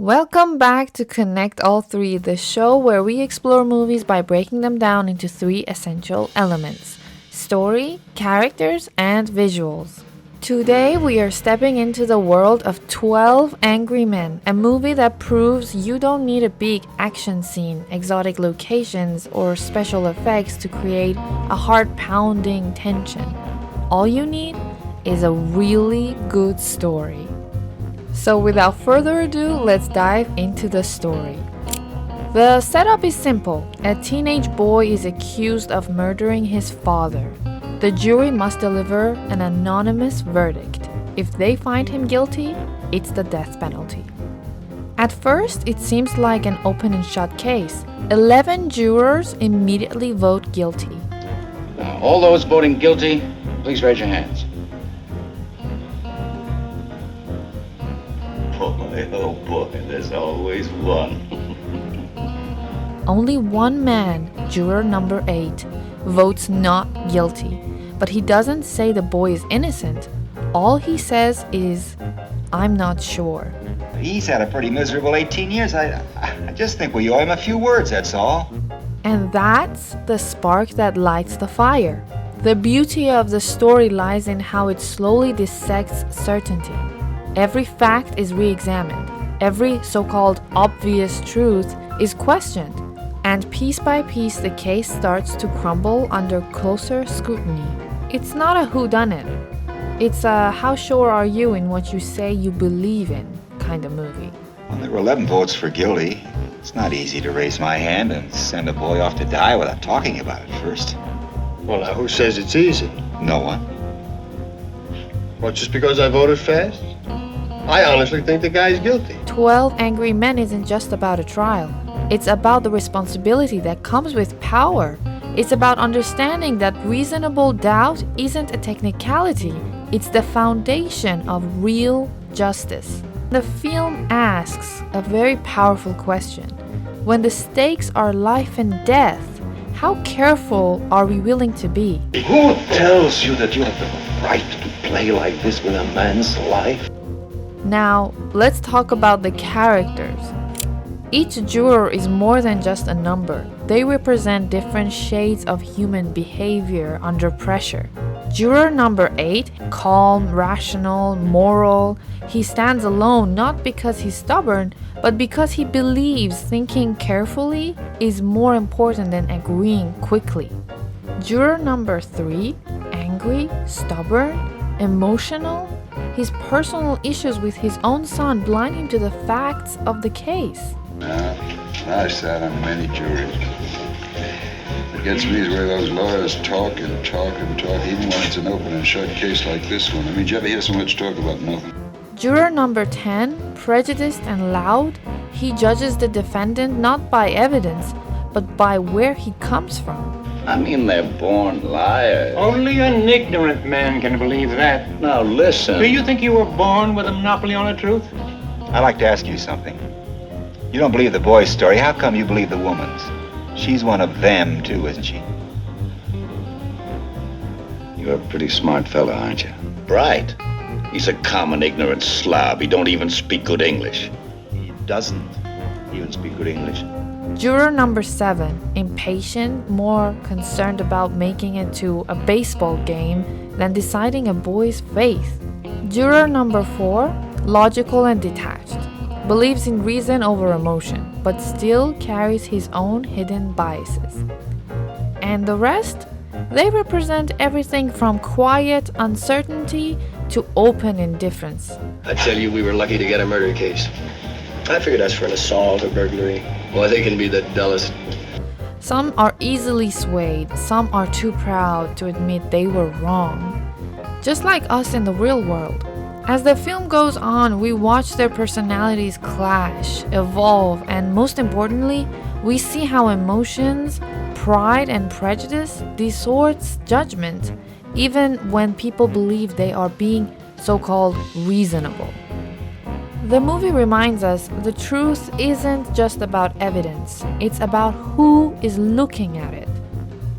Welcome back to Connect All Three, the show where we explore movies by breaking them down into three essential elements: story, characters, and visuals. Today we are stepping into the world of 12 Angry Men, a movie that proves you don't need a big action scene, exotic locations, or special effects to create a heart-pounding tension. All you need is a really good story. So without further ado, let's dive into the story. The setup is simple. A teenage boy is accused of murdering his father. The jury must deliver an anonymous verdict. If they find him guilty, it's the death penalty. At first, it seems like an open and shut case. 11 jurors immediately vote guilty. Now, all those voting guilty, please raise your hands. Boy, oh boy, there's always one. Only one man, juror number 8, votes not guilty. But he doesn't say the boy is innocent. All he says is, "I'm not sure." He's had a pretty miserable 18 years. I just think we owe him a few words, that's all. And that's the spark that lights the fire. The beauty of the story lies in how it slowly dissects certainty. Every fact is re-examined. Every so-called obvious truth is questioned. And piece by piece, the case starts to crumble under closer scrutiny. It's not a whodunit. It's a how sure are you in what you say you believe in kind of movie. Well, there were 11 votes for guilty. It's not easy to raise my hand and send a boy off to die without talking about it first. Well, now, who says it's easy? No one. Well, just because I voted fast? I honestly think the guy's guilty. 12 Angry Men isn't just about a trial. It's about the responsibility that comes with power. It's about understanding that reasonable doubt isn't a technicality. It's the foundation of real justice. The film asks a very powerful question. When the stakes are life and death, how careful are we willing to be? Who tells you that you have the right to play like this with a man's life? Now, let's talk about the characters. Each juror is more than just a number. They represent different shades of human behavior under pressure. Juror number 8, calm, rational, moral. He stands alone not because he's stubborn, but because he believes thinking carefully is more important than agreeing quickly. Juror number 3, angry, stubborn, emotional. His personal issues with his own son blind him to the facts of the case. I sat on many juries. What gets me is where those lawyers talk and talk and talk, even when it's an open and shut case like this one. I mean, you ever hear so much talk about nothing? Juror number 10, prejudiced and loud, he judges the defendant not by evidence, but by where he comes from. I mean, they're born liars. Only an ignorant man can believe that. Now listen. Do you think you were born with a monopoly on the truth? I'd like to ask you something. You don't believe the boy's story. How come you believe the woman's? She's one of them, too, isn't she? You're a pretty smart fella, aren't you? Bright. He's a common ignorant slob. He don't even speak good English. He doesn't even speak good English. Juror number 7, impatient, more concerned about making it to a baseball game than deciding a boy's faith. Juror number 4, logical and detached, believes in reason over emotion, but still carries his own hidden biases. And the rest? They represent everything from quiet uncertainty to open indifference. I tell you, we were lucky to get a murder case. I figured that's for an assault or burglary. Boy, they can be the dullest. Some are easily swayed, some are too proud to admit they were wrong. Just like us in the real world. As the film goes on, we watch their personalities clash, evolve, and most importantly, we see how emotions, pride, and prejudice distorts judgment, even when people believe they are being so-called reasonable. The movie reminds us the truth isn't just about evidence, it's about who is looking at it.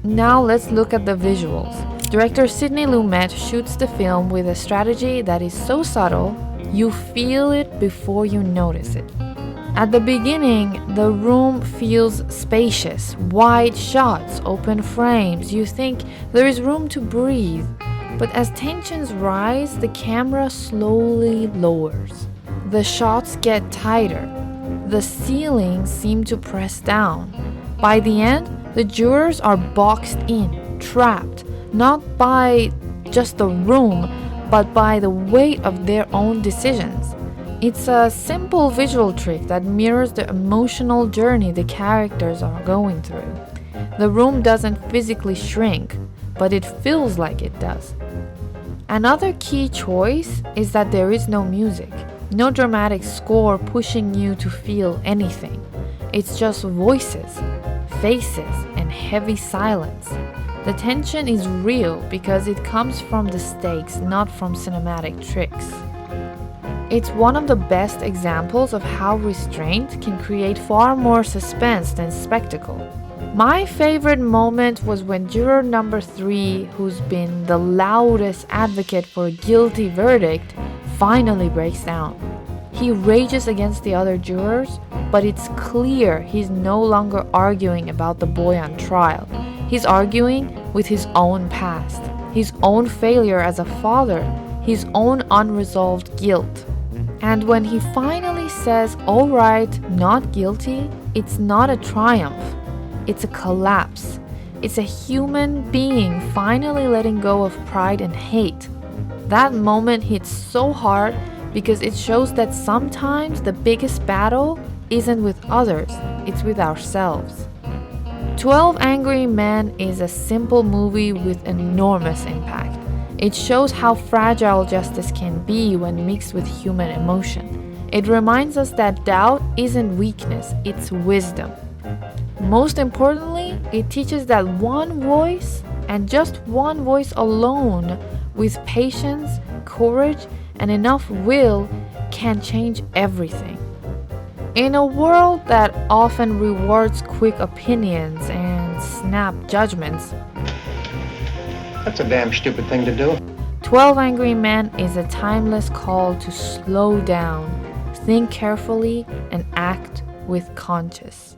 Now let's look at the visuals. Director Sidney Lumet shoots the film with a strategy that is so subtle, you feel it before you notice it. At the beginning, the room feels spacious, wide shots, open frames. You think there is room to breathe. But as tensions rise, the camera slowly lowers. The shots get tighter. The ceilings seem to press down. By the end, the jurors are boxed in, trapped, not by just the room, but by the weight of their own decisions. It's a simple visual trick that mirrors the emotional journey the characters are going through. The room doesn't physically shrink, but it feels like it does. Another key choice is that there is no music, no dramatic score pushing you to feel anything. It's just voices, faces, and heavy silence. The tension is real because it comes from the stakes, not from cinematic tricks. It's one of the best examples of how restraint can create far more suspense than spectacle. My favorite moment was when juror number 3, who's been the loudest advocate for a guilty verdict, finally breaks down. He rages against the other jurors, but it's clear he's no longer arguing about the boy on trial. He's arguing with his own past, his own failure as a father, his own unresolved guilt. And when he finally says, "All right, not guilty," it's not a triumph. It's a collapse. It's a human being finally letting go of pride and hate. That moment hits so hard because it shows that sometimes the biggest battle isn't with others, it's with ourselves. 12 Angry Men is a simple movie with enormous impact. It shows how fragile justice can be when mixed with human emotion. It reminds us that doubt isn't weakness, it's wisdom. Most importantly, it teaches that one voice, and just one voice alone, with patience, courage, and enough will, can change everything. In a world that often rewards quick opinions and snap judgments, That's a damn stupid thing to do. 12 Angry Men is a timeless call to slow down, think carefully, and act with conscience.